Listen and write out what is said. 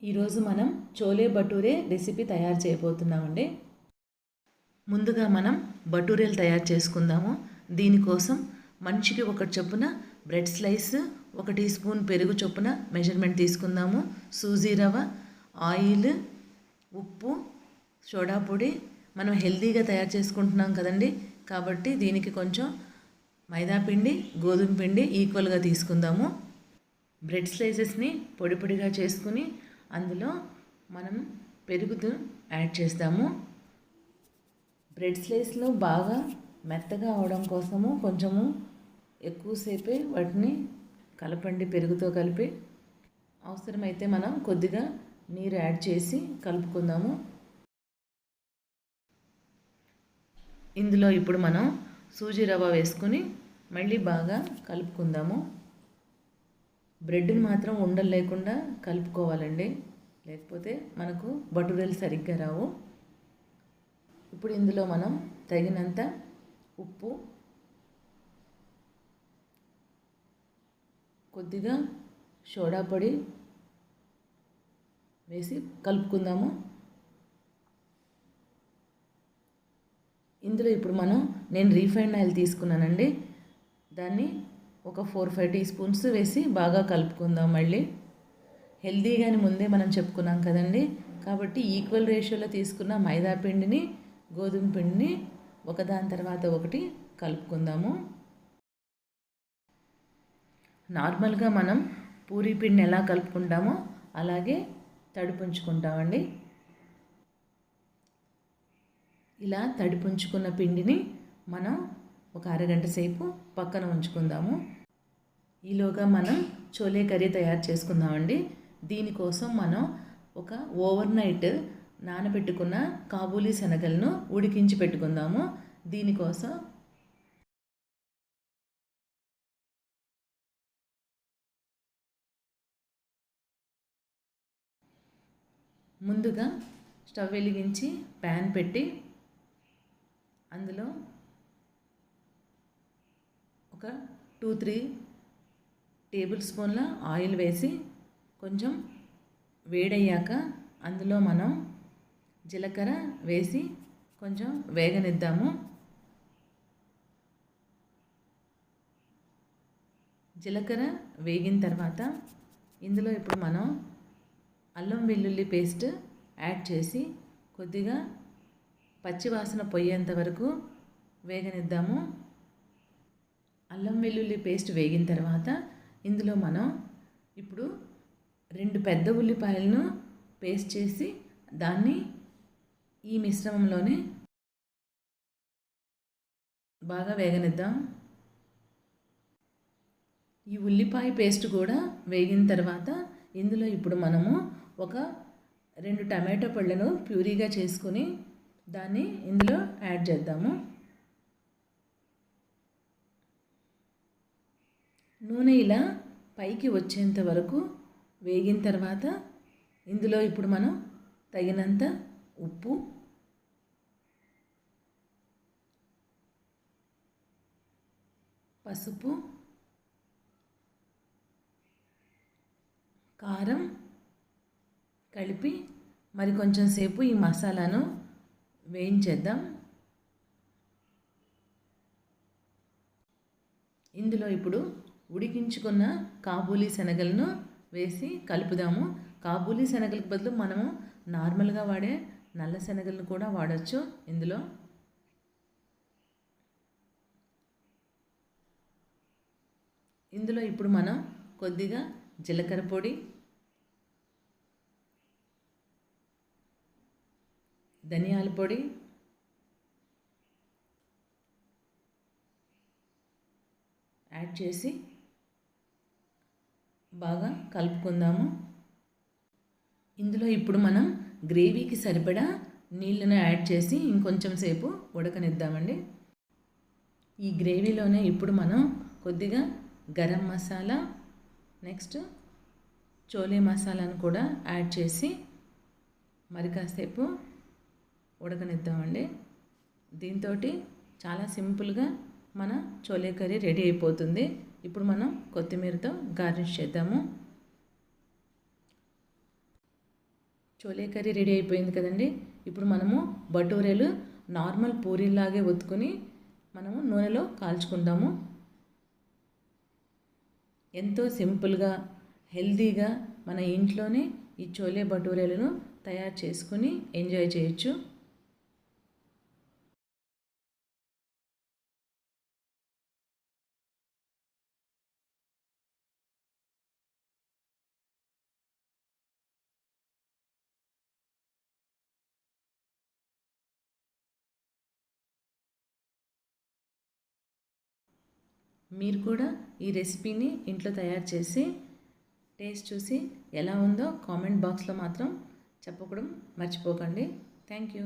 ఈరోజు మనం చోలే భటూరే రెసిపీ తయారు చేయబోతున్నామండి. ముందుగా మనం భటూరేలు తయారు చేసుకుందాము. దీనికోసం మనిషికి ఒకటి చొప్పున బ్రెడ్ స్లైస్, 1 టీ స్పూన్ పెరుగు చొప్పున మెజర్మెంట్ తీసుకుందాము. సూజీ రవ్వ, ఆయిల్, ఉప్పు, సోడా పొడి. మనం హెల్తీగా తయారు చేసుకుంటున్నాం కదండి, కాబట్టి దీనికి కొంచెం మైదా పిండి, గోధుమ పిండి ఈక్వల్గా తీసుకుందాము. బ్రెడ్ స్లైసెస్ని పొడి పొడిగా చేసుకుని అందులో మనం పెరుగుతో యాడ్ చేస్తాము. బ్రెడ్ స్లైస్లో బాగా మెత్తగా అవడం కోసము కొంచెము ఎక్కువసేపే వాటిని కలపండి, పెరుగుతో కలిపి. అవసరమైతే మనం కొద్దిగా నీరు యాడ్ చేసి కలుపుకుందాము. ఇందులో ఇప్పుడు మనం సూజీ రవ్వ వేసుకుని మళ్ళీ బాగా కలుపుకుందాము. బ్రెడ్ని మాత్రం ఉండలు లేకుండా కలుపుకోవాలండి, లేకపోతే మనకు భటూరేలు సరిగ్గా రావు. ఇప్పుడు ఇందులో మనం తగినంత ఉప్పు, కొద్దిగా సోడా పొడి వేసి కలుపుకుందాము. ఇందులో ఇప్పుడు నేను రీఫైండ్ ఆయిల్ తీసుకున్నానండి, దాన్ని ఒక 4-5 టీ స్పూన్స్ వేసి బాగా కలుపుకుందాం. మళ్ళీ హెల్తీగాని ముందే మనం చెప్పుకున్నాం కదండి, కాబట్టి ఈక్వల్ రేషియోలో తీసుకున్న మైదా పిండిని, గోధుమ పిండిని ఒకదాని తర్వాత ఒకటి కలుపుకుందాము. నార్మల్గా మనం పూరీ పిండిని ఎలా కలుపుకుంటామో అలాగే తడిపుంచుకుంటామండి. ఇలా తడిపుంచుకున్న పిండిని మనం ఒక అరగంట సేపు పక్కన ఉంచుకుందాము. ఈలోగా మనం చోలే కర్రీ తయారు చేసుకుందామండి. దీనికోసం మనం ఒక ఓవర్నైట్ నానబెట్టుకున్న కాబూలీ శనగలను ఉడికించి పెట్టుకుందాము. దీనికోసం ముందుగా స్టవ్ వెలిగించి ప్యాన్ పెట్టి అందులో ఒక 2-3 టేబుల్ స్పూన్ల ఆయిల్ వేసి కొంచెం వేడయ్యాక అందులో మనం జీలకర్ర వేసి కొంచెం వేగనిద్దాము. జీలకర్ర వేగిన తర్వాత ఇందులో ఇప్పుడు మనం అల్లం వెల్లుల్లి పేస్ట్ యాడ్ చేసి కొద్దిగా పచ్చివాసన పోయేంత వరకు వేగనిద్దాము. అల్లం వెల్లుల్లి పేస్ట్ వేగిన తర్వాత ఇందులో మనం ఇప్పుడు 2 పెద్ద ఉల్లిపాయలను పేస్ట్ చేసి దాన్ని ఈ మిశ్రమంలోనే బాగా వేగనిద్దాం. ఈ ఉల్లిపాయ పేస్ట్ కూడా వేగిన తర్వాత ఇందులో ఇప్పుడు మనము ఒక 2 టమాటో పళ్ళను ప్యూరీగా చేసుకుని దాన్ని ఇందులో యాడ్ చేద్దాము. నూనె ఇలా పైకి వచ్చేంత వరకు వేగిన తర్వాత ఇందులో ఇప్పుడు మనం తగినంత ఉప్పు, పసుపు, కారం కలిపి మరి కొంచెం సేపు ఈ మసాలాను వేయించేద్దాం. ఇందులో ఇప్పుడు ఉడికించుకున్న కాబూలీ శనగలను వేసి కలుపుదాము. కాబూలీ శనగలకు బదులు మనము నార్మల్గా వాడే నల్ల శనగలను కూడా వాడచ్చు. ఇందులో ఇప్పుడు మనం కొద్దిగా జీలకర్ర పొడి, ధనియాల పొడి, యాడ్ చేసి బాగా కలుపుకుందాము. ఇందులో ఇప్పుడు మనం గ్రేవీకి సరిపడా నీళ్ళను యాడ్ చేసి ఇంకొంచెం సేపు ఉడకనిద్దామండి. ఈ గ్రేవీలోనే ఇప్పుడు మనం కొద్దిగా గరం మసాలా, నెక్స్ట్ చోలే మసాలాను కూడా యాడ్ చేసి మరి కాసేపు ఉడకనిద్దామండి. దీంతో చాలా సింపుల్గా మన చోలే కర్రీ రెడీ అయిపోతుంది. ఇప్పుడు మనం కొత్తిమీరతో గార్నిష్ చేద్దాము. చోలే కర్రీ రెడీ అయిపోయింది కదండి. ఇప్పుడు మనము బటూరేలు నార్మల్ పూరీలాగే ఒత్తుకొని మనము నూనెలో కాల్చుకుందాము. ఎంతో సింపుల్గా హెల్తీగా మన ఇంట్లోనే ఈ చోలే బటూరేలను తయారు చేసుకుని ఎంజాయ్ చేయొచ్చు. మీరు కూడా ఈ రెసిపీని ఇంట్లో తయారు చేసి టేస్ట్ చూసి ఎలా ఉందో కామెంట్ బాక్స్లో మాత్రం చెప్పడం మర్చిపోకండి. Thank you.